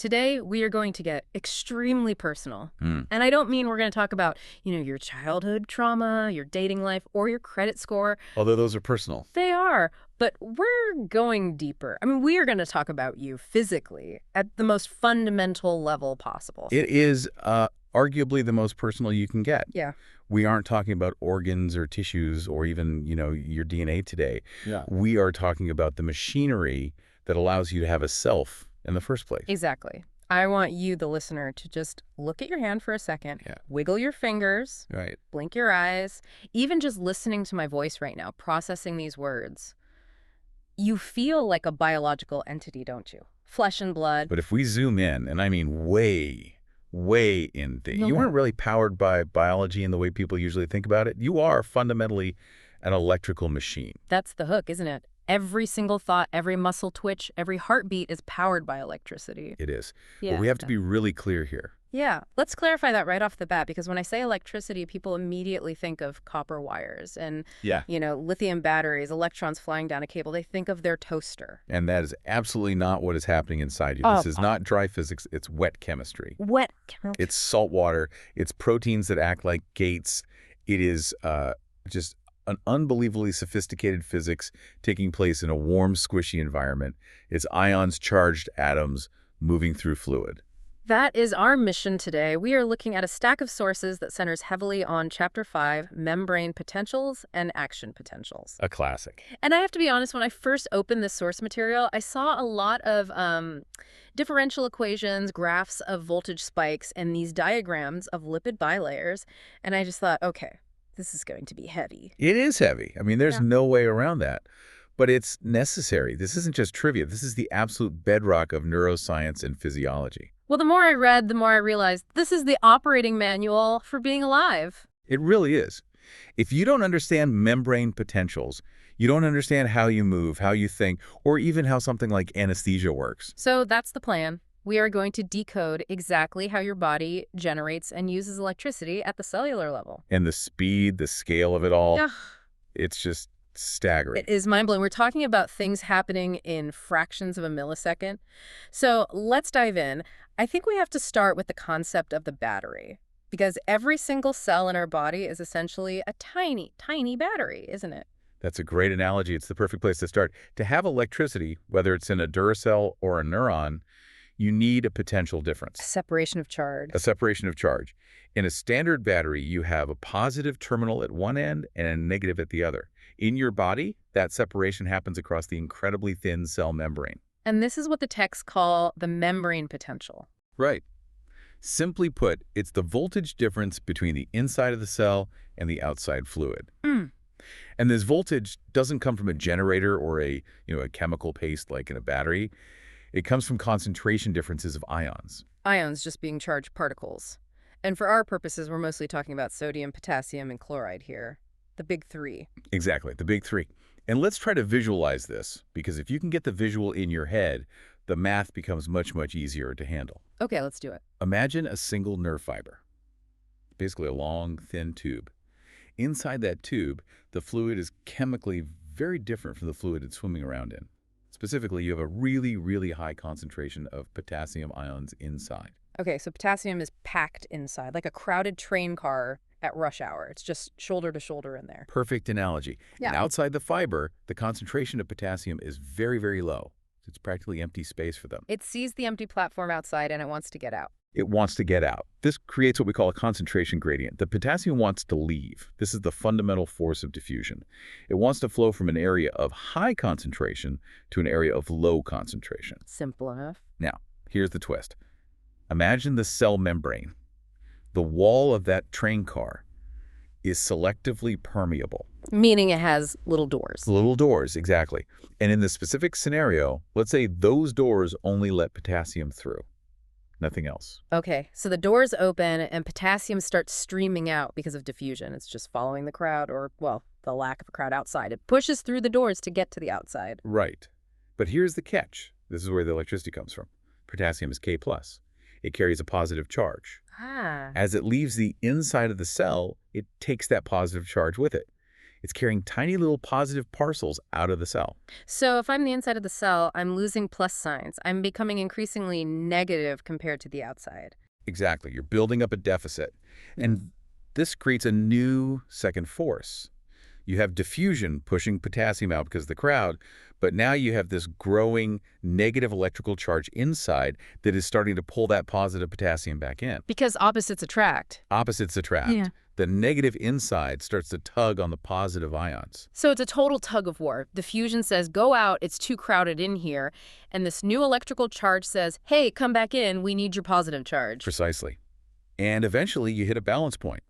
Today, we are going to get extremely personal. Mm. And I don't mean we're going to talk about, your childhood trauma, your dating life, or your credit score. Although those are personal. They are. But we're going deeper. I mean, we are going to talk about you physically at the most fundamental level possible. It is arguably the most personal you can get. Yeah. We aren't talking about organs or tissues or even, your DNA today. Yeah. We are talking about the machinery that allows you to have a self in the first place. Exactly. I want you, the listener, to just look at your hand for a second, Yeah. wiggle your fingers, Right. blink your eyes, even just listening to my voice right now, processing these words. You feel like a biological entity, don't you? Flesh and blood. But if we zoom in, and I mean way in, you Okay. weren't really powered by biology in the way people usually think about it. You are fundamentally an electrical machine. That's the hook, isn't it? Every single thought, every muscle twitch, every heartbeat is powered by electricity. It is. Yeah. But we have to be really clear here. Yeah. Let's clarify that right off the bat, because when I say electricity, people immediately think of copper wires and, Yeah. lithium batteries, electrons flying down a cable. They think of their toaster. And that is absolutely not what is happening inside you. This is not dry physics. It's wet chemistry. Wet. It's salt water. It's proteins that act like gates. It is just an unbelievably sophisticated physics taking place in a warm, squishy environment. It's ions, charged atoms moving through fluid. That is our mission today. We are looking at a stack of sources that centers heavily on Chapter 5, membrane potentials and action potentials. A classic. And I have to be honest, when I first opened this source material, I saw a lot of differential equations, graphs of voltage spikes, and these diagrams of lipid bilayers. And I just thought, okay, this is going to be heavy. It is heavy. I mean, there's Yeah. no way around that. But it's necessary. This isn't just trivia. This is the absolute bedrock of neuroscience and physiology. Well, the more I read, the more I realized this is the operating manual for being alive. It really is. If you don't understand membrane potentials, you don't understand how you move, how you think, or even how something like anesthesia works. So that's the plan. We are going to decode exactly how your body generates and uses electricity at the cellular level. And the speed, the scale of it all, Yeah. it's just staggering. It is mind-blowing. We're talking about things happening in fractions of a millisecond. So let's dive in. I think we have to start with the concept of the battery, because every single cell in our body is essentially a tiny, tiny battery, isn't it? That's a great analogy. It's the perfect place to start. To have electricity, whether it's in a Duracell or a neuron, you need a potential difference. A separation of charge. A separation of charge. In a standard battery, you have a positive terminal at one end and a negative at the other. In your body, that separation happens across the incredibly thin cell membrane. And this is what the texts call the membrane potential. Right. Simply put, it's the voltage difference between the inside of the cell and the outside fluid. Mm. And this voltage doesn't come from a generator or a chemical paste like in a battery. It comes from concentration differences of ions. Ions just being charged particles. And for our purposes, we're mostly talking about sodium, potassium, and chloride here. The big three. Exactly, the big three. And let's try to visualize this, because if you can get the visual in your head, the math becomes much, much easier to handle. Okay, let's do it. Imagine a single nerve fiber, basically a long, thin tube. Inside that tube, the fluid is chemically very different from the fluid it's swimming around in. Specifically, you have a really, really high concentration of potassium ions inside. Okay, so potassium is packed inside, like a crowded train car at rush hour. It's just shoulder to shoulder in there. Perfect analogy. Yeah. And outside the fiber, the concentration of potassium is very, very low. It's practically empty space for them. It sees the empty platform outside and it wants to get out. It wants to get out. This creates what we call a concentration gradient. The potassium wants to leave. This is the fundamental force of diffusion. It wants to flow from an area of high concentration to an area of low concentration. Simple enough. Now, here's the twist. Imagine the cell membrane. The wall of that train car is selectively permeable. Meaning it has little doors. Little doors, exactly. And in the specific scenario, let's say those doors only let potassium through. Nothing else. Okay, so the doors open and potassium starts streaming out because of diffusion. It's just following the crowd or, well, the lack of a crowd outside. It pushes through the doors to get to the outside. Right. But here's the catch. This is where the electricity comes from. Potassium is K+. It carries a positive charge. Ah. As it leaves the inside of the cell, it takes that positive charge with it. It's carrying tiny little positive parcels out of the cell. So if I'm the inside of the cell, I'm losing plus signs. I'm becoming increasingly negative compared to the outside. Exactly. You're building up a deficit. And this creates a new second force. You have diffusion pushing potassium out because of the crowd, but now you have this growing negative electrical charge inside that is starting to pull that positive potassium back in. Because opposites attract. Opposites attract. Yeah. The negative inside starts to tug on the positive ions. So it's a total tug of war. The fusion says, go out, it's too crowded in here. And this new electrical charge says, hey, come back in, we need your positive charge. Precisely. And eventually you hit a balance point.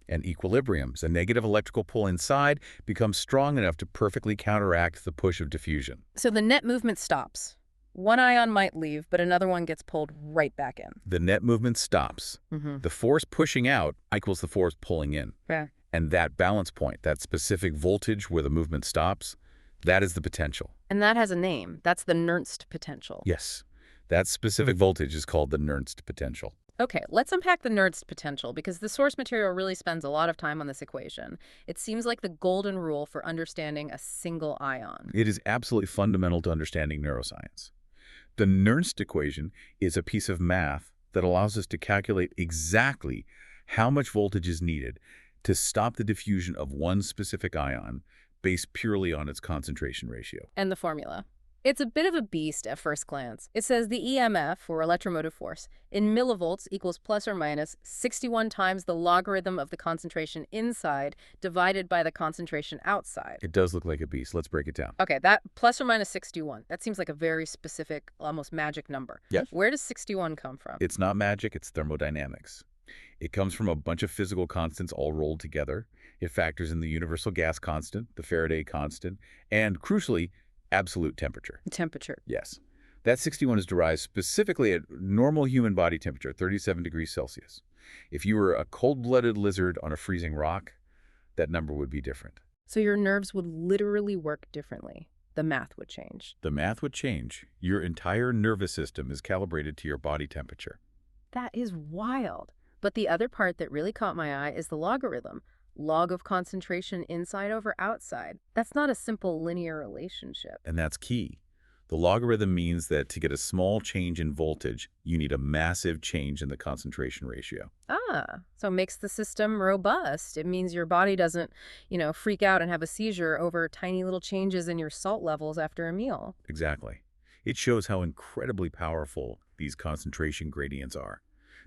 And equilibriums, a negative electrical pull inside, becomes strong enough to perfectly counteract the push of diffusion. So the net movement stops. One ion might leave, but another one gets pulled right back in. The net movement stops. The force pushing out equals the force pulling in. Yeah. And that balance point, that specific voltage where the movement stops, that is the potential. And that has a name. That's the Nernst potential. Yes. That specific voltage is called the Nernst potential. Okay, let's unpack the Nernst potential because the source material really spends a lot of time on this equation. It seems like the golden rule for understanding a single ion. It is absolutely fundamental to understanding neuroscience. The Nernst equation is a piece of math that allows us to calculate exactly how much voltage is needed to stop the diffusion of one specific ion based purely on its concentration ratio. And the formula. It's a bit of a beast at first glance. It says the EMF, or electromotive force, in millivolts equals plus or minus 61 times the logarithm of the concentration inside divided by the concentration outside. It does look like a beast. Let's break it down. Okay, that plus or minus 61. That seems like a very specific, almost magic number. Yes. Where does 61 come from? It's not magic, it's thermodynamics. It comes from a bunch of physical constants all rolled together. It factors in the universal gas constant, the Faraday constant, and, crucially, absolute temperature. Temperature. Yes. That 61 is derived specifically at normal human body temperature, 37 degrees Celsius. If you were a cold-blooded lizard on a freezing rock, that number would be different. So your nerves would literally work differently. The math would change. The math would change. Your entire nervous system is calibrated to your body temperature. That is wild. But the other part that really caught my eye is the logarithm. Log of concentration inside over outside. That's not a simple linear relationship. And that's key. The logarithm means that to get a small change in voltage, you need a massive change in the concentration ratio. So it makes the system robust. It means your body doesn't, freak out and have a seizure over tiny little changes in your salt levels after a meal. Exactly. It shows how incredibly powerful these concentration gradients are.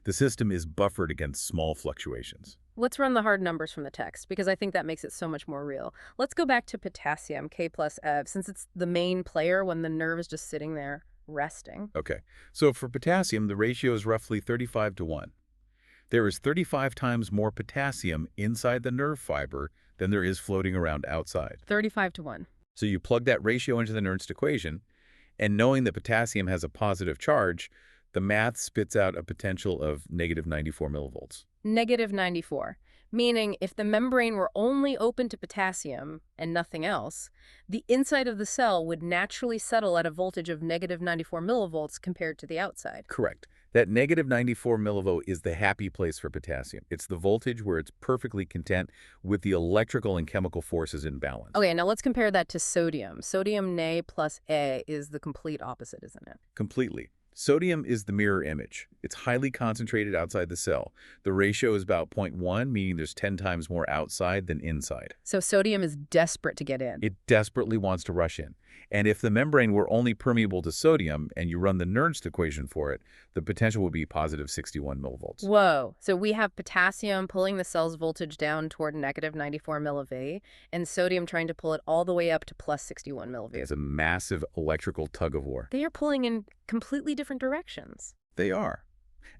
The system is buffered against small fluctuations. Let's run the hard numbers from the text, because I think that makes it so much more real. Let's go back to potassium, K plus EV, since it's the main player when the nerve is just sitting there resting. Okay, so for potassium, the ratio is roughly 35 to 1. There is 35 times more potassium inside the nerve fiber than there is floating around outside. 35 to 1. So you plug that ratio into the Nernst equation, and knowing that potassium has a positive charge, the math spits out a potential of negative 94 millivolts. Negative 94, meaning if the membrane were only open to potassium and nothing else, the inside of the cell would naturally settle at a voltage of negative 94 millivolts compared to the outside. Correct. That negative 94 millivolt is the happy place for potassium. It's the voltage where it's perfectly content with the electrical and chemical forces in balance. Okay, now let's compare that to sodium. Sodium Na plus A is the complete opposite, isn't it? Completely. Sodium is the mirror image. It's highly concentrated outside the cell. The ratio is about 0.1, meaning there's 10 times more outside than inside. So sodium is desperate to get in. It desperately wants to rush in. And if the membrane were only permeable to sodium and you run the Nernst equation for it, the potential would be positive 61 millivolts. Whoa. So we have potassium pulling the cell's voltage down toward negative 94 milliV, and sodium trying to pull it all the way up to plus 61 milliV. It's a massive electrical tug-of-war. They are pulling in completely different directions. They are.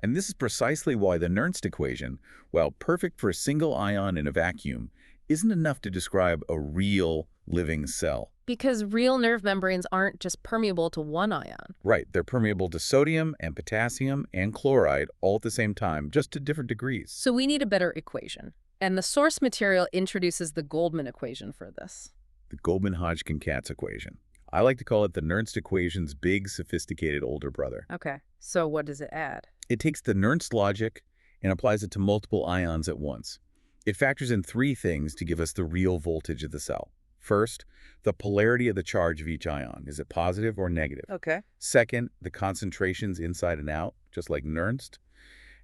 And this is precisely why the Nernst equation, while perfect for a single ion in a vacuum, isn't enough to describe a real living cell. Because real nerve membranes aren't just permeable to one ion. Right, they're permeable to sodium and potassium and chloride all at the same time, just to different degrees. So we need a better equation. And the source material introduces the Goldman equation for this. The Goldman-Hodgkin-Katz equation. I like to call it the Nernst equation's big, sophisticated older brother. Okay, so what does it add? It takes the Nernst logic and applies it to multiple ions at once. It factors in three things to give us the real voltage of the cell. First, the polarity of the charge of each ion. Is it positive or negative? Okay. Second, the concentrations inside and out, just like Nernst.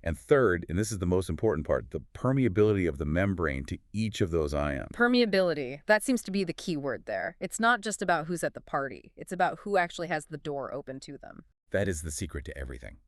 And third, and this is the most important part, the permeability of the membrane to each of those ions. Permeability. That seems to be the key word there. It's not just about who's at the party. It's about who actually has the door open to them. That is the secret to everything.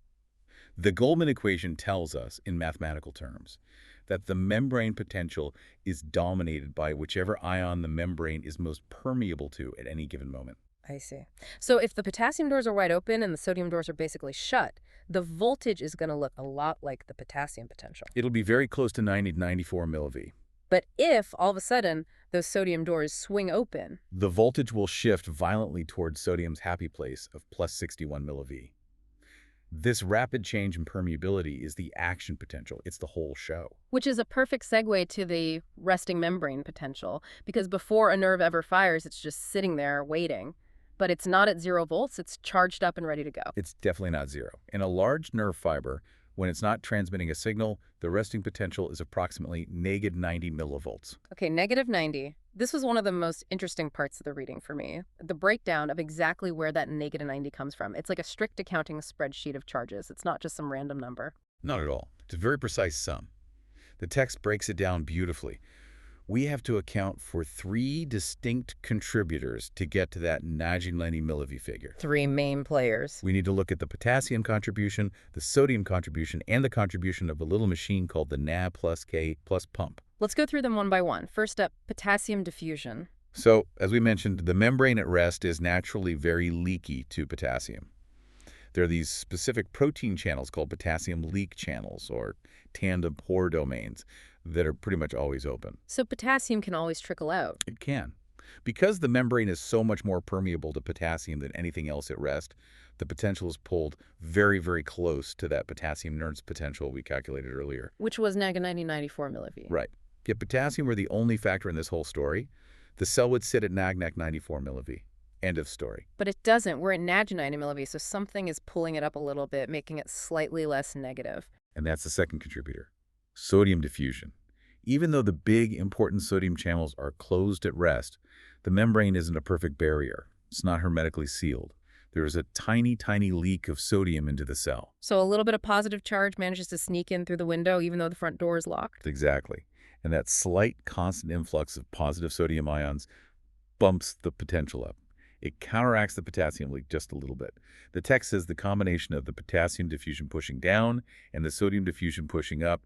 The Goldman equation tells us, in mathematical terms, that the membrane potential is dominated by whichever ion the membrane is most permeable to at any given moment. I see. So if the potassium doors are wide open and the sodium doors are basically shut, the voltage is going to look a lot like the potassium potential. It'll be very close to 90 to 94 milliV. But if, all of a sudden, those sodium doors swing open, The voltage will shift violently towards sodium's happy place of plus 61 milliV. This rapid change in permeability is the action potential. It's the whole show. which is a perfect segue to the resting membrane potential, because before a nerve ever fires, it's just sitting there waiting. But it's not at 0 volts, it's charged up and ready to go. It's definitely not zero. In a large nerve fiber, when it's not transmitting a signal, the resting potential is approximately negative 90 millivolts. Okay, negative 90. This was one of the most interesting parts of the reading for me. The breakdown of exactly where that negative 90 comes from. It's like a strict accounting spreadsheet of charges. It's not just some random number. Not at all. It's a very precise sum. The text breaks it down beautifully. We have to account for three distinct contributors to get to that 90 milliV figure. 3 main players. We need to look at the potassium contribution, the sodium contribution, and the contribution of a little machine called the NAB plus K plus pump. Let's go through them one by one. First up, potassium diffusion. So, as we mentioned, the membrane at rest is naturally very leaky to potassium. There are these specific protein channels called potassium leak channels, or tandem pore domains, that are pretty much always open. So potassium can always trickle out. It can. Because the membrane is so much more permeable to potassium than anything else at rest, the potential is pulled very, very close to that potassium Nernst potential we calculated earlier. Which was negative 94 milliV. Right. If potassium were the only factor in this whole story, the cell would sit at nag 94 milliV. End of story. But it doesn't. We're at negative 90 milliV, so something is pulling it up a little bit, making it slightly less negative. And that's the second contributor. Sodium diffusion. Even though the big, important sodium channels are closed at rest, the membrane isn't a perfect barrier. It's not hermetically sealed. There is a tiny, tiny leak of sodium into the cell. So a little bit of positive charge manages to sneak in through the window even though the front door is locked? Exactly. And that slight, constant influx of positive sodium ions bumps the potential up. It counteracts the potassium leak just a little bit. The text says the combination of the potassium diffusion pushing down and the sodium diffusion pushing up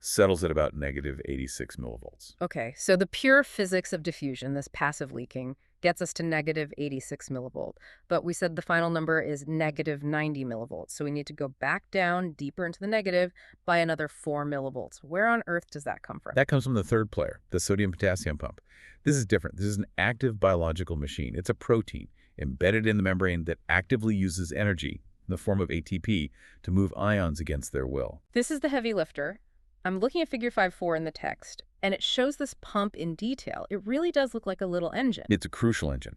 settles at about negative 86 millivolts. Okay, so the pure physics of diffusion, this passive leaking, gets us to negative 86 millivolt. But we said the final number is negative 90 millivolts, so we need to go back down deeper into the negative by another 4 millivolts. Where on earth does that come from? That comes from the third player, the sodium-potassium pump. This is different. This is an active biological machine. It's a protein embedded in the membrane that actively uses energy in the form of ATP to move ions against their will. This is the heavy lifter. I'm looking at figure 5.4 in the text, and it shows this pump in detail. It really does look like a little engine. It's a crucial engine.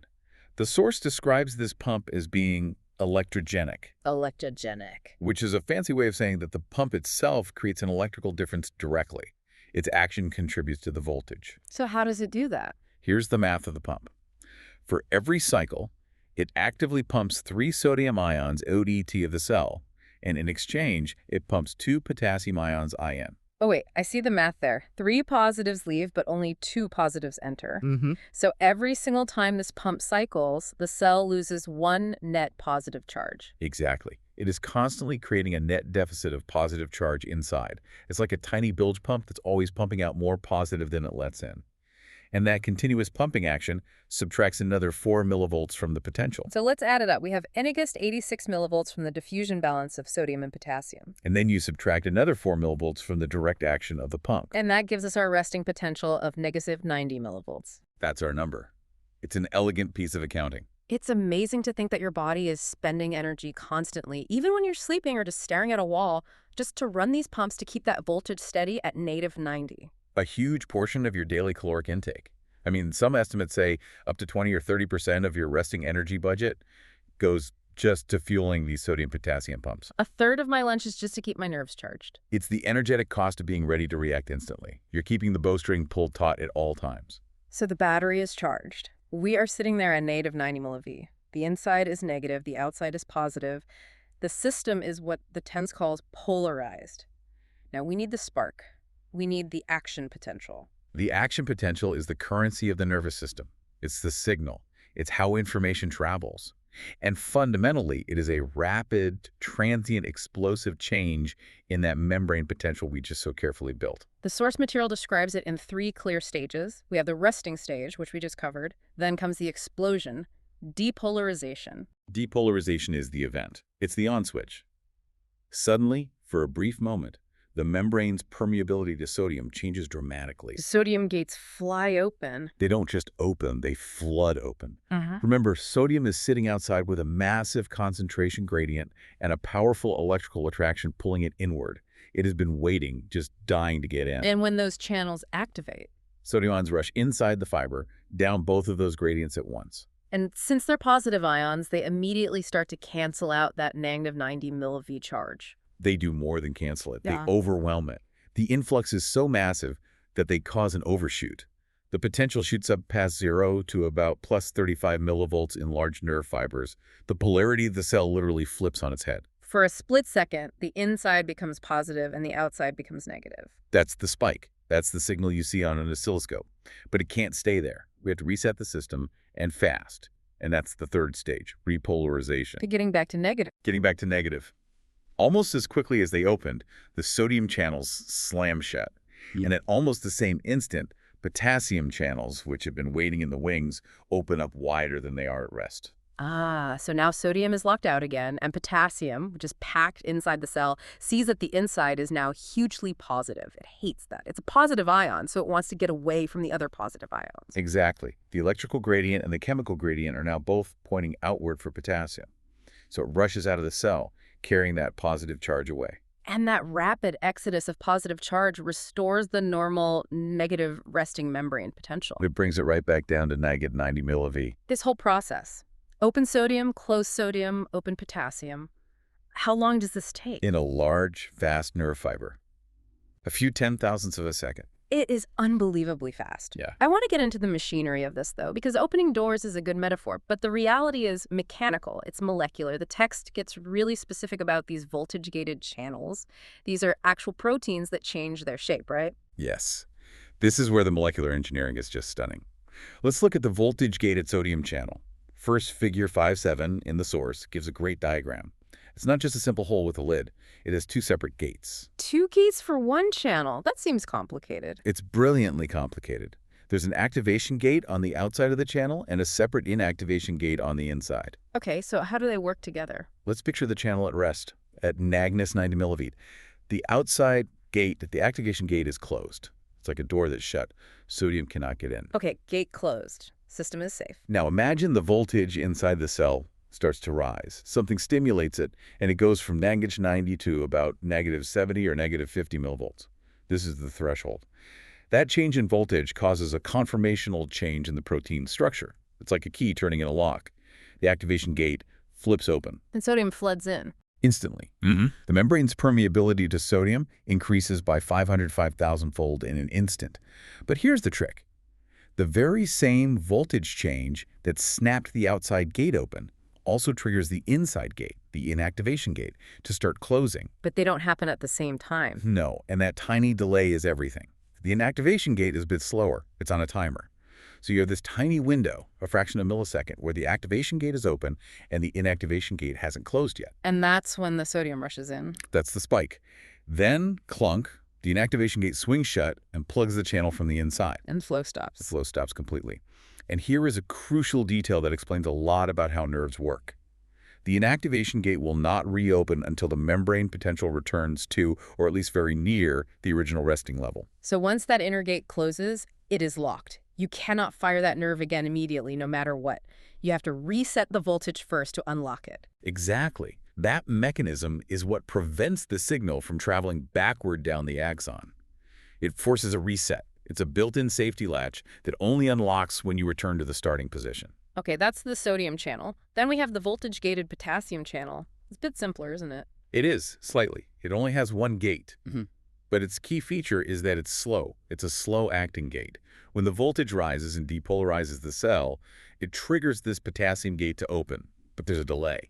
The source describes this pump as being electrogenic. Electrogenic. Which is a fancy way of saying that the pump itself creates an electrical difference directly. Its action contributes to the voltage. So how does it do that? Here's the math of the pump. For every cycle, it actively pumps 3 sodium ions ODT of the cell, and in exchange, it pumps 2 potassium ions IN. Oh, wait, I see the math there. 3 positives leave, but only 2 positives enter. Mm-hmm. So every single time this pump cycles, the cell loses 1 net positive charge. Exactly. It is constantly creating a net deficit of positive charge inside. It's like a tiny bilge pump that's always pumping out more positive than it lets in. And that continuous pumping action subtracts another 4 millivolts from the potential. So let's add it up. We have N-against 86 millivolts from the diffusion balance of sodium and potassium. And then you subtract another 4 millivolts from the direct action of the pump. And that gives us our resting potential of negative 90 millivolts. That's our number. It's an elegant piece of accounting. It's amazing to think that your body is spending energy constantly, even when you're sleeping or just staring at a wall, just to run these pumps to keep that voltage steady at negative 90. A huge portion of your daily caloric intake. I mean, some estimates say up to 20 or 30% of your resting energy budget goes just to fueling these sodium-potassium pumps. A third of my lunch is just to keep my nerves charged. It's the energetic cost of being ready to react instantly. You're keeping the bowstring pulled taut at all times. So the battery is charged. We are sitting there at negative 90 milliV. The inside is negative, the outside is positive. The system is what the TENS calls polarized. Now we need the spark. We need the action potential. The action potential is the currency of the nervous system. It's the signal. It's how information travels. And fundamentally, it is a rapid, transient, explosive change in that membrane potential we just so carefully built. The source material describes it in 3 clear stages. We have the resting stage, which we just covered. Then comes the explosion, depolarization. Depolarization is the event. It's the on switch. Suddenly, for a brief moment, the membrane's permeability to sodium changes dramatically. Sodium gates fly open. They don't just open, they flood open. Remember, sodium is sitting outside with a massive concentration gradient and a powerful electrical attraction pulling it inward. It has been waiting, just dying to get in. And when those channels activate. Sodium ions rush inside the fiber, down both of those gradients at once. And since they're positive ions, they immediately start to cancel out that negative 90 milliV charge. They do more than cancel it. Yeah. They overwhelm it. The influx is so massive that they cause an overshoot. The potential shoots up past 0 to about plus 35 millivolts in large nerve fibers. The polarity of the cell literally flips on its head. For a split second, the inside becomes positive and the outside becomes negative. That's the spike. That's the signal you see on an oscilloscope. But it can't stay there. We have to reset the system and fast. And that's the third stage, repolarization. Getting back to negative. Getting back to negative. Almost as quickly as they opened, the sodium channels slam shut. And at almost the same instant, potassium channels, which have been waiting in the wings, open up wider than they are at rest. So now sodium is locked out again, and potassium, which is packed inside the cell, sees that the inside is now hugely positive. It hates that. It's a positive ion, so it wants to get away from the other positive ions. Exactly. The electrical gradient and the chemical gradient are now both pointing outward for potassium. So it rushes out of the cell, carrying that positive charge away. And that rapid exodus of positive charge restores the normal negative resting membrane potential. It brings it right back down to negative 90 milliV. This whole process, open sodium, open potassium, how long does this take? In a large, fast nerve fiber. A few 10,000ths of a second. It is unbelievably fast. Yeah. I want to get into the machinery of this, though, because opening doors is a good metaphor, but the reality is mechanical. It's molecular. The text gets really specific about these voltage-gated channels. These are actual proteins that change their shape, right? Yes. This is where the molecular engineering is just stunning. Let's look at the voltage-gated sodium channel. First figure 5-7 in the source gives a great diagram. It's not just a simple hole with a lid. It has 2 separate gates. 2 gates for 1 channel. That seems complicated. It's brilliantly complicated. There's an activation gate on the outside of the channel and a separate inactivation gate on the inside. Okay, so how do they work together? Let's picture the channel at rest, at -90 milliV. The outside gate, the activation gate is closed. It's like a door that's shut. Sodium cannot get in. Okay, gate closed. System is safe. Now imagine the voltage inside the cell starts to rise. Something stimulates it, and it goes from -90 to about -70 or -50 millivolts. This is the threshold. That change in voltage causes a conformational change in the protein structure. It's like a key turning in a lock. The activation gate flips open. And sodium floods in. Instantly. The membrane's permeability to sodium increases by 505,000-fold in an instant. But here's the trick. The very same voltage change that snapped the outside gate open also triggers the inside gate, the inactivation gate, to start closing. But they don't happen at the same time. No, and that tiny delay is everything. The inactivation gate is a bit slower. It's on a timer. So you have this tiny window, a fraction of a millisecond, where the activation gate is open and the inactivation gate hasn't closed yet. And that's when the sodium rushes in. That's the spike. Then, clunk, the inactivation gate swings shut and plugs the channel from the inside. And flow The stops. flow stops completely. And here is a crucial detail that explains a lot about how nerves work. The inactivation gate will not reopen until the membrane potential returns to, or at least very near, the original resting level. So once that inner gate closes, it is locked. You cannot fire that nerve again immediately, no matter what. You have to reset the voltage first to unlock it. Exactly. That mechanism is what prevents the signal from traveling backward down the axon. It forces a reset. It's a built-in safety latch that only unlocks when you return to the starting position. Okay, that's the sodium channel. Then we have the voltage-gated potassium channel. It's a bit simpler, isn't it? It is, slightly. It only has one gate. Hmm. But its key feature is that it's slow. It's a slow-acting gate. When the voltage rises and depolarizes the cell, it triggers this potassium gate to open. But there's a delay.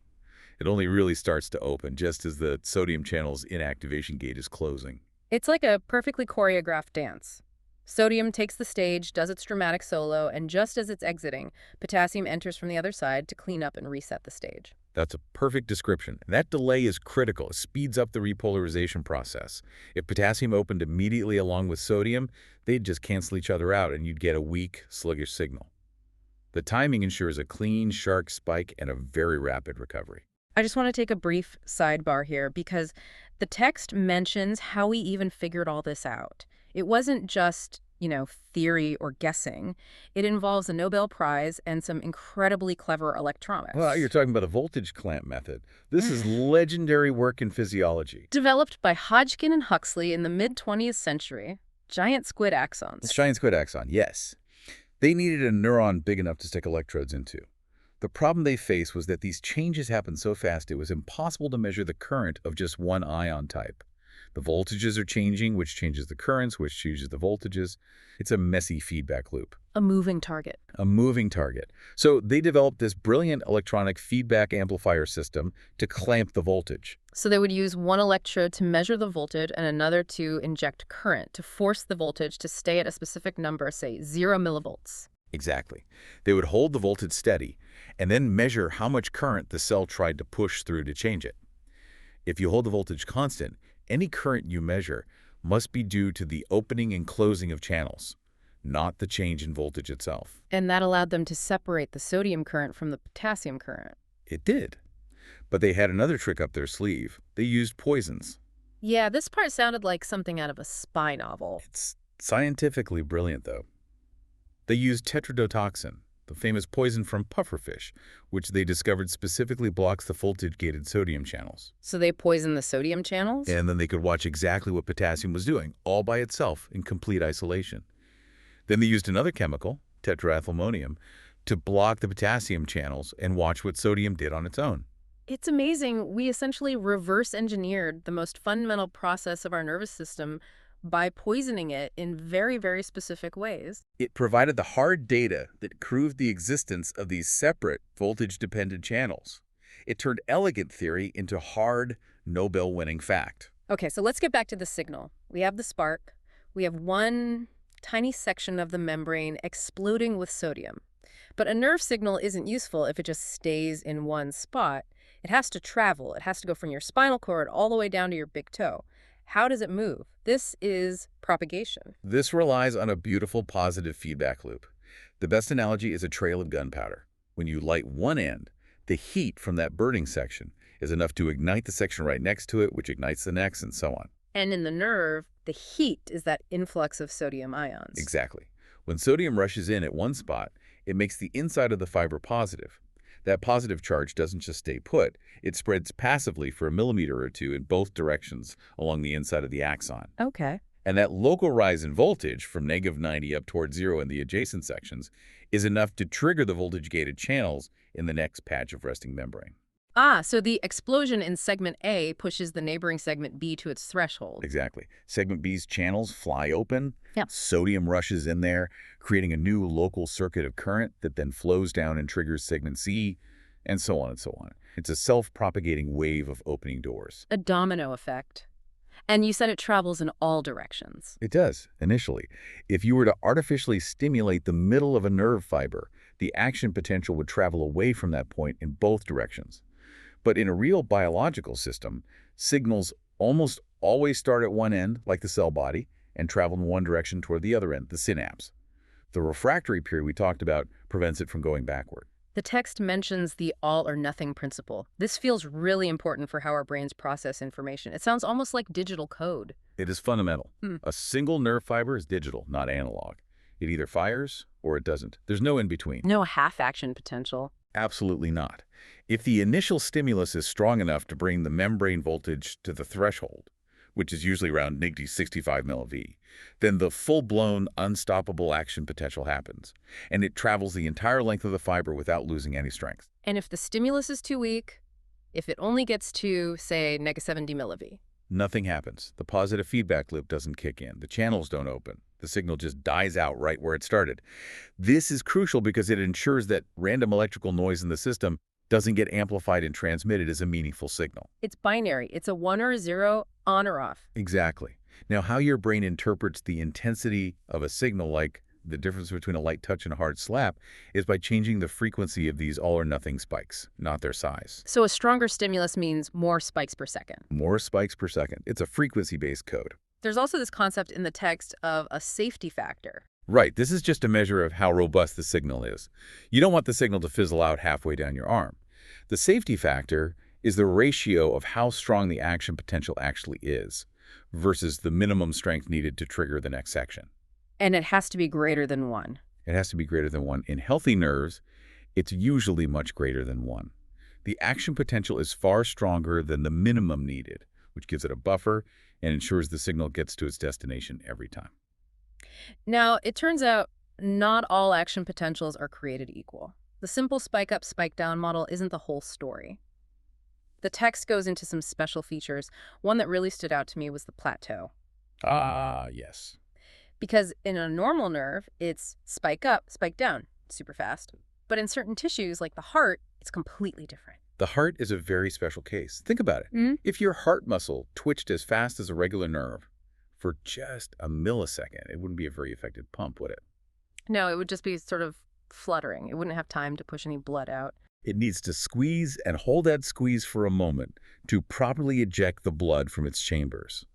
It only really starts to open just as the sodium channel's inactivation gate is closing. It's like a perfectly choreographed dance. Sodium takes the stage, does its dramatic solo, and just as it's exiting, potassium enters from the other side to clean up and reset the stage. That's a perfect description. And that delay is critical. It speeds up the repolarization process. If potassium opened immediately along with sodium, they'd just cancel each other out and you'd get a weak, sluggish signal. The timing ensures a clean, sharp spike and a very rapid recovery. I just want to take a brief sidebar here because the text mentions how we even figured all this out. It wasn't just, theory or guessing. It involves a Nobel Prize and some incredibly clever electronics. Well, you're talking about a voltage clamp method. This is legendary work in physiology. Developed by Hodgkin and Huxley in the mid-20th century. Giant squid axons. Giant squid axon, yes. They needed a neuron big enough to stick electrodes into. The problem they faced was that these changes happened so fast it was impossible to measure the current of just one ion type. The voltages are changing, which changes the currents, which changes the voltages. It's a messy feedback loop. A moving target. A moving target. So they developed this brilliant electronic feedback amplifier system to clamp the voltage. So they would use one electrode to measure the voltage and another to inject current to force the voltage to stay at a specific number, say 0 millivolts. Exactly. They would hold the voltage steady and then measure how much current the cell tried to push through to change it. If you hold the voltage constant, any current you measure must be due to the opening and closing of channels, not the change in voltage itself. And that allowed them to separate the sodium current from the potassium current. It did. But they had another trick up their sleeve. They used poisons. Yeah, this part sounded like something out of a spy novel. It's scientifically brilliant, though. They used tetrodotoxin, the famous poison from pufferfish, which they discovered specifically blocks the voltage-gated sodium channels. So they poisoned the sodium channels? And then they could watch exactly what potassium was doing, all by itself, in complete isolation. Then they used another chemical, tetraethylammonium, to block the potassium channels and watch what sodium did on its own. It's amazing. We essentially reverse-engineered the most fundamental process of our nervous system by poisoning it in very, very specific ways. It provided the hard data that proved the existence of these separate voltage-dependent channels. It turned elegant theory into hard, Nobel-winning fact. Okay, so let's get back to the signal. We have the spark. We have one tiny section of the membrane exploding with sodium. But a nerve signal isn't useful if it just stays in one spot. It has to travel. It has to go from your spinal cord all the way down to your big toe. How does it move? This is propagation. This relies on a beautiful positive feedback loop. The best analogy is a trail of gunpowder. When you light one end, the heat from that burning section is enough to ignite the section right next to it, which ignites the next, and so on. And in the nerve, the heat is that influx of sodium ions. Exactly. When sodium rushes in at one spot, it makes the inside of the fiber positive. That positive charge doesn't just stay put, it spreads passively for a millimeter or two in both directions along the inside of the axon. Okay. And that local rise in voltage from -90 up toward 0 in the adjacent sections is enough to trigger the voltage-gated channels in the next patch of resting membrane. Ah, so the explosion in segment A pushes the neighboring segment B to its threshold. Exactly. Segment B's channels fly open. Yep. Sodium rushes in there, creating a new local circuit of current that then flows down and triggers segment C, and so on and so on. It's a self-propagating wave of opening doors. A domino effect. And you said it travels in all directions. It does, initially. If you were to artificially stimulate the middle of a nerve fiber, the action potential would travel away from that point in both directions. But in a real biological system, signals almost always start at one end, like the cell body, and travel in one direction toward the other end, the synapse. The refractory period we talked about prevents it from going backward. The text mentions the all-or-nothing principle. This feels really important for how our brains process information. It sounds almost like digital code. It is fundamental. A single nerve fiber is digital, not analog. It either fires or it doesn't. There's no in-between. No half-action potential. Absolutely not. If the initial stimulus is strong enough to bring the membrane voltage to the threshold, which is usually around negative 65 MeV, then the full-blown, unstoppable action potential happens, and it travels the entire length of the fiber without losing any strength. And if the stimulus is too weak, if it only gets to, say, negative 70 milliV? Nothing happens. The positive feedback loop doesn't kick in. The channels don't open. The signal just dies out right where it started. This is crucial because it ensures that random electrical noise in the system doesn't get amplified and transmitted as a meaningful signal. It's binary. It's a 1 or a 0, on or off. Exactly. Now, how your brain interprets the intensity of a signal, like the difference between a light touch and a hard slap, is by changing the frequency of these all-or-nothing spikes, not their size. So a stronger stimulus means more spikes per second. More spikes per second. It's a frequency-based code. There's also this concept in the text of a safety factor. Right. This is just a measure of how robust the signal is. You don't want the signal to fizzle out halfway down your arm. The safety factor is the ratio of how strong the action potential actually is versus the minimum strength needed to trigger the next section. And it has to be greater than 1. It has to be greater than 1. In healthy nerves, it's usually much greater than 1. The action potential is far stronger than the minimum needed, which gives it a buffer and ensures the signal gets to its destination every time. Now, it turns out not all action potentials are created equal. The simple spike up, spike down model isn't the whole story. The text goes into some special features. One that really stood out to me was the plateau. Ah, yes. Because in a normal nerve, it's spike up, spike down, super fast. But in certain tissues, like the heart, it's completely different. The heart is a very special case. Think about it. If your heart muscle twitched as fast as a regular nerve for just a millisecond, it wouldn't be a very effective pump, would it? No, it would just be sort of fluttering. It wouldn't have time to push any blood out. It needs to squeeze and hold that squeeze for a moment to properly eject the blood from its chambers.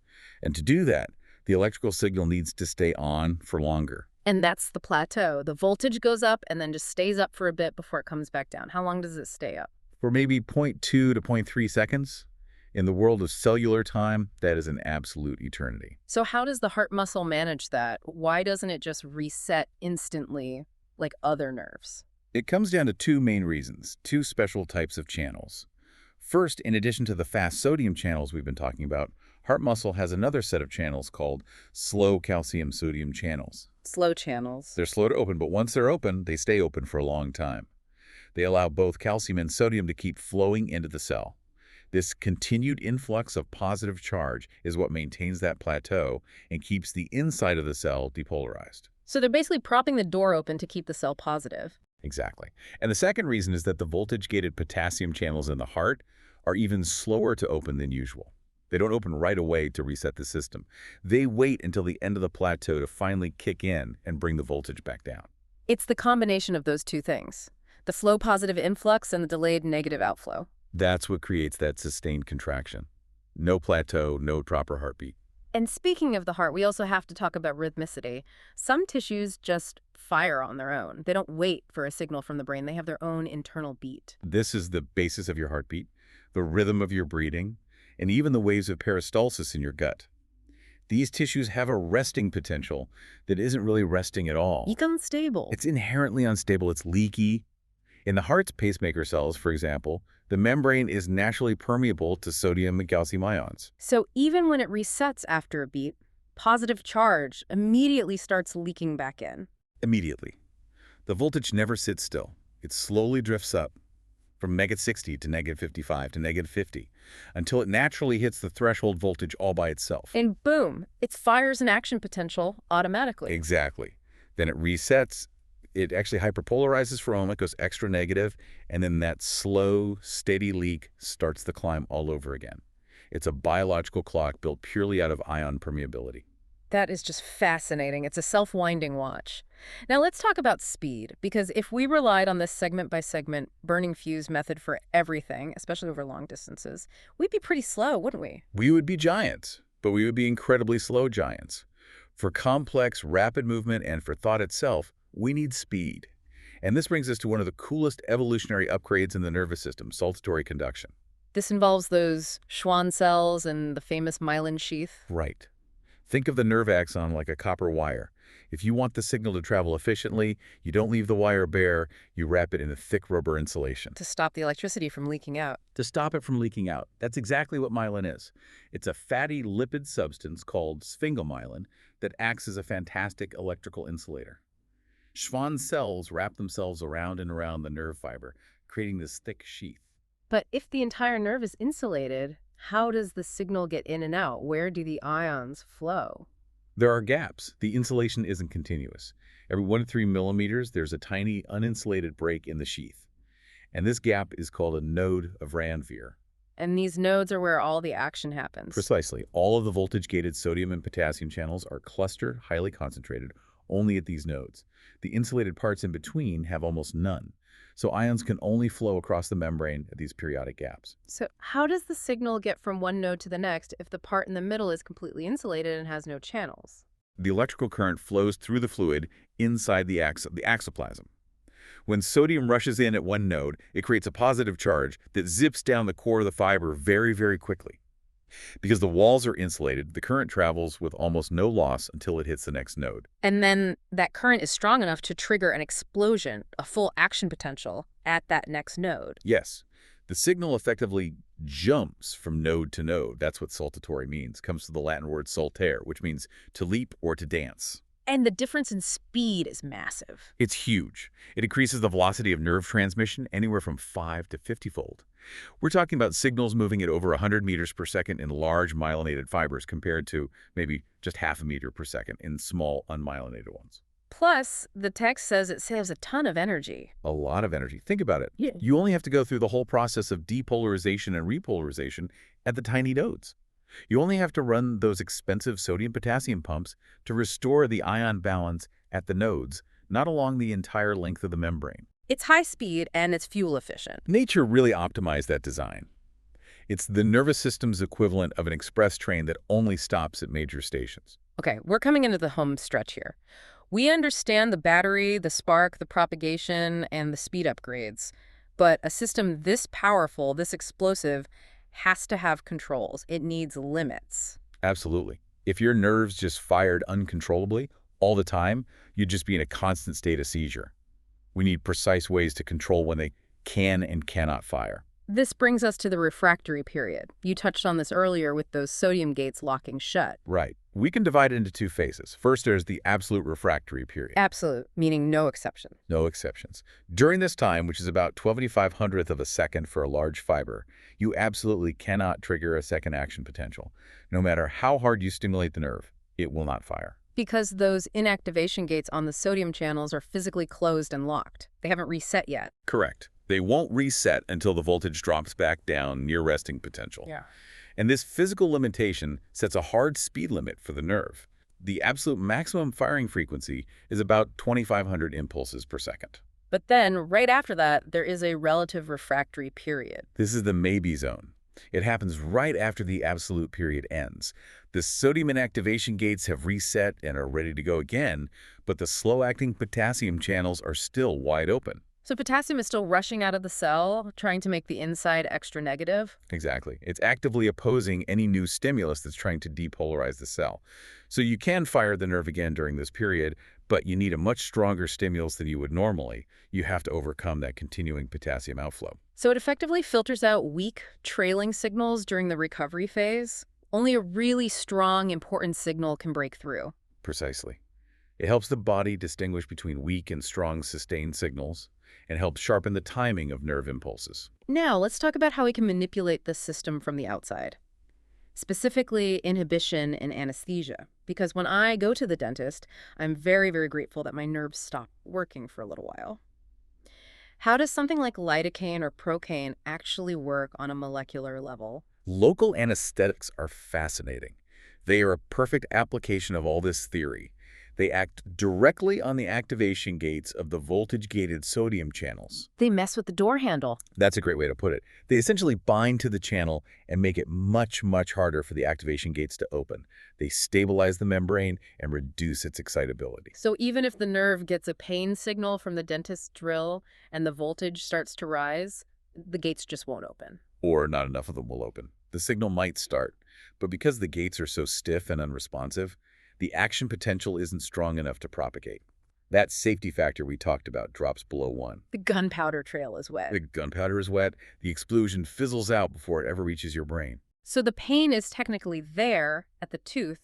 And to do that, the electrical signal needs to stay on for longer. And that's the plateau. The voltage goes up and then just stays up for a bit before it comes back down. How long does it stay up? For maybe 0.2 to 0.3 seconds. In the world of cellular time, that is an absolute eternity. So how does the heart muscle manage that? Why doesn't it just reset instantly like other nerves? It comes down to two main reasons, two special types of channels. First, in addition to the fast sodium channels we've been talking about, heart muscle has another set of channels called slow calcium-sodium channels. Slow channels. They're slow to open, but once they're open, they stay open for a long time. They allow both calcium and sodium to keep flowing into the cell. This continued influx of positive charge is what maintains that plateau and keeps the inside of the cell depolarized. So they're basically propping the door open to keep the cell positive. Exactly. And the second reason is that the voltage-gated potassium channels in the heart are even slower to open than usual. They don't open right away to reset the system. They wait until the end of the plateau to finally kick in and bring the voltage back down. It's the combination of those two things, the slow positive influx and the delayed negative outflow. That's what creates that sustained contraction. No plateau, no proper heartbeat. And speaking of the heart, we also have to talk about rhythmicity. Some tissues just fire on their own. They don't wait for a signal from the brain. They have their own internal beat. This is the basis of your heartbeat, the rhythm of your breathing, and even the waves of peristalsis in your gut. These tissues have a resting potential that isn't really resting at all. It's unstable. It's inherently unstable. It's leaky. In the heart's pacemaker cells, for example, the membrane is naturally permeable to sodium and calcium ions. So even when it resets after a beat, positive charge immediately starts leaking back in. Immediately. The voltage never sits still. It slowly drifts up from -60 to -55 to -50 until it naturally hits the threshold voltage all by itself. And boom, it fires an action potential automatically. Exactly. Then it resets. It actually hyperpolarizes for a moment, goes extra negative, and then that slow, steady leak starts the climb all over again. It's a biological clock built purely out of ion permeability. That is just fascinating. It's a self-winding watch. Now let's talk about speed, because if we relied on this segment-by-segment burning fuse method for everything, especially over long distances, we'd be pretty slow, wouldn't we? We would be giants, but we would be incredibly slow giants. For complex, rapid movement and for thought itself, we need speed. And this brings us to one of the coolest evolutionary upgrades in the nervous system, saltatory conduction. This involves those Schwann cells and the famous myelin sheath. Right. Think of the nerve axon like a copper wire. If you want the signal to travel efficiently, you don't leave the wire bare, you wrap it in a thick rubber insulation. To stop the electricity from leaking out. To stop it from leaking out. That's exactly what myelin is. It's a fatty lipid substance called sphingomyelin that acts as a fantastic electrical insulator. Schwann cells wrap themselves around and around the nerve fiber, creating this thick sheath. But if the entire nerve is insulated, how does the signal get in and out? Where do the ions flow? There are gaps. The insulation isn't continuous. Every 1 to 3 millimeters, there's a tiny uninsulated break in the sheath. And this gap is called a node of Ranvier. And these nodes are where all the action happens. Precisely. All of the voltage-gated sodium and potassium channels are clustered, highly concentrated, only at these nodes. The insulated parts in between have almost none. So ions can only flow across the membrane at these periodic gaps. So how does the signal get from one node to the next if the part in the middle is completely insulated and has no channels? The electrical current flows through the fluid inside the axoplasm. When sodium rushes in at one node, it creates a positive charge that zips down the core of the fiber very, very quickly. Because the walls are insulated, the current travels with almost no loss until it hits the next node. And then that current is strong enough to trigger an explosion, a full action potential, at that next node. Yes, the signal effectively jumps from node to node. That's what saltatory means. Comes from the Latin word saltare, which means to leap or to dance. And the difference in speed is massive. It's huge. It increases the velocity of nerve transmission anywhere from 5 to 50-fold. We're talking about signals moving at over 100 meters per second in large myelinated fibers compared to maybe just half a meter per second in small unmyelinated ones. Plus, the text says it saves a ton of energy. A lot of energy. Think about it. Yeah. You only have to go through the whole process of depolarization and repolarization at the tiny nodes. You only have to run those expensive sodium-potassium pumps to restore the ion balance at the nodes, not along the entire length of the membrane. It's high speed and it's fuel efficient. Nature really optimized that design. It's the nervous system's equivalent of an express train that only stops at major stations. Okay, we're coming into the home stretch here. We understand the battery, the spark, the propagation, and the speed upgrades. But a system this powerful, this explosive, has to have controls. It needs limits. Absolutely. If your nerves just fired uncontrollably all the time, you'd just be in a constant state of seizure. We need precise ways to control when they can and cannot fire. This brings us to the refractory period. You touched on this earlier with those sodium gates locking shut. Right. We can divide it into two phases. First, there's the absolute refractory period. Absolute, meaning no exception. No exceptions. During this time, which is about 12/2500th of a second for a large fiber, you absolutely cannot trigger a second action potential. No matter how hard you stimulate the nerve, it will not fire. Because those inactivation gates on the sodium channels are physically closed and locked. They haven't reset yet. Correct. They won't reset until the voltage drops back down near resting potential. Yeah. And this physical limitation sets a hard speed limit for the nerve. The absolute maximum firing frequency is about 2,500 impulses per second. But then, right after that, there is a relative refractory period. This is the maybe zone. It happens right after the absolute period ends. The sodium inactivation gates have reset and are ready to go again, but the slow-acting potassium channels are still wide open. So potassium is still rushing out of the cell, trying to make the inside extra negative? Exactly. It's actively opposing any new stimulus that's trying to depolarize the cell. So you can fire the nerve again during this period, but you need a much stronger stimulus than you would normally. You have to overcome that continuing potassium outflow. So it effectively filters out weak, trailing signals during the recovery phase? Only a really strong, important signal can break through. Precisely. It helps the body distinguish between weak and strong sustained signals, and helps sharpen the timing of nerve impulses. Now, let's talk about how we can manipulate this system from the outside. Specifically, inhibition and anesthesia. Because when I go to the dentist, I'm very, very grateful that my nerves stop working for a little while. How does something like lidocaine or procaine actually work on a molecular level? Local anesthetics are fascinating. They are a perfect application of all this theory. They act directly on the activation gates of the voltage-gated sodium channels. They mess with the door handle. That's a great way to put it. They essentially bind to the channel and make it much, much harder for the activation gates to open. They stabilize the membrane and reduce its excitability. So even if the nerve gets a pain signal from the dentist's drill and the voltage starts to rise, the gates just won't open. Or not enough of them will open. The signal might start, but because the gates are so stiff and unresponsive, the action potential isn't strong enough to propagate. That safety factor we talked about drops below 1. The gunpowder trail is wet. The gunpowder is wet, the explosion fizzles out before it ever reaches your brain. So the pain is technically there at the tooth,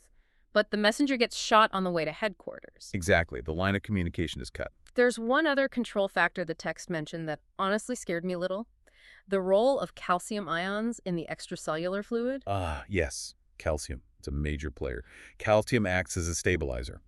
but the messenger gets shot on the way to headquarters. Exactly. The line of communication is cut. There's one other control factor the text mentioned that honestly scared me a little. The role of calcium ions in the extracellular fluid. Yes. Calcium. It's a major player. Calcium acts as a stabilizer.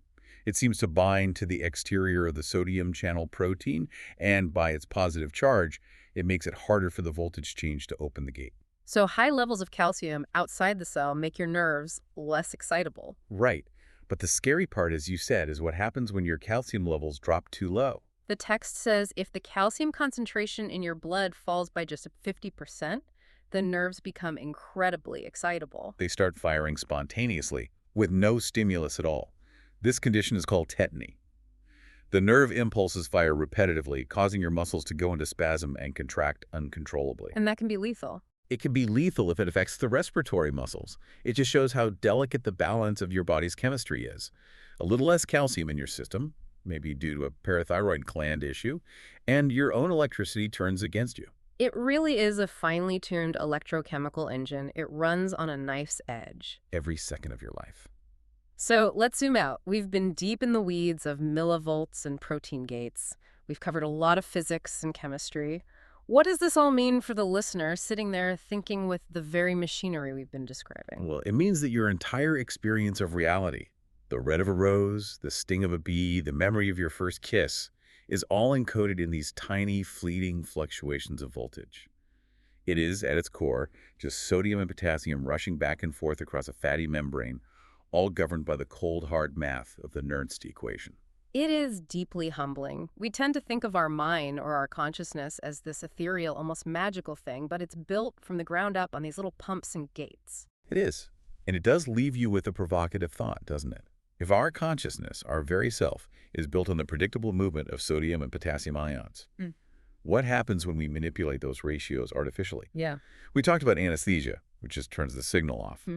It seems to bind to the exterior of the sodium channel protein, and by its positive charge, it makes it harder for the voltage change to open the gate. So high levels of calcium outside the cell make your nerves less excitable. Right. But the scary part, as you said, is what happens when your calcium levels drop too low. The text says if the calcium concentration in your blood falls by just 50%, the nerves become incredibly excitable. They start firing spontaneously, with no stimulus at all. This condition is called tetany. The nerve impulses fire repetitively, causing your muscles to go into spasm and contract uncontrollably. And that can be lethal. It can be lethal if it affects the respiratory muscles. It just shows how delicate the balance of your body's chemistry is. A little less calcium in your system, maybe due to a parathyroid gland issue, and your own electricity turns against you. It really is a finely tuned electrochemical engine. It runs on a knife's edge. Every second of your life. So let's zoom out. We've been deep in the weeds of millivolts and protein gates. We've covered a lot of physics and chemistry. What does this all mean for the listener sitting there thinking with the very machinery we've been describing? Well, it means that your entire experience of reality, the red of a rose, the sting of a bee, the memory of your first kiss, is all encoded in these tiny, fleeting fluctuations of voltage. It is, at its core, just sodium and potassium rushing back and forth across a fatty membrane, all governed by the cold, hard math of the Nernst equation. It is deeply humbling. We tend to think of our mind or our consciousness as this ethereal, almost magical thing, but it's built from the ground up on these little pumps and gates. It is. And it does leave you with a provocative thought, doesn't it? If our consciousness, our very self, is built on the predictable movement of sodium and potassium ions, what happens when we manipulate those ratios artificially? Yeah. We talked about anesthesia, which just turns the signal off.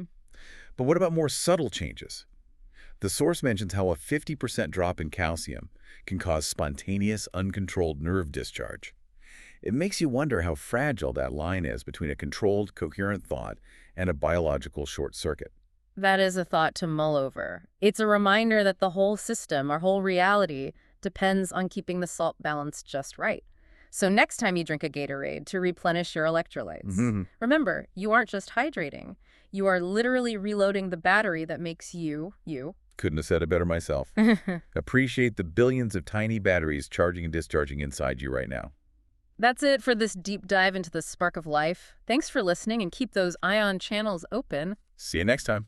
But what about more subtle changes? The source mentions how a 50% drop in calcium can cause spontaneous, uncontrolled nerve discharge. It makes you wonder how fragile that line is between a controlled, coherent thought and a biological short circuit. That is a thought to mull over. It's a reminder that the whole system, our whole reality, depends on keeping the salt balance just right. So next time you drink a Gatorade to replenish your electrolytes, remember, you aren't just hydrating. You are literally reloading the battery that makes you, you. Couldn't have said it better myself. Appreciate the billions of tiny batteries charging and discharging inside you right now. That's it for this deep dive into the spark of life. Thanks for listening, and keep those ion channels open. See you next time.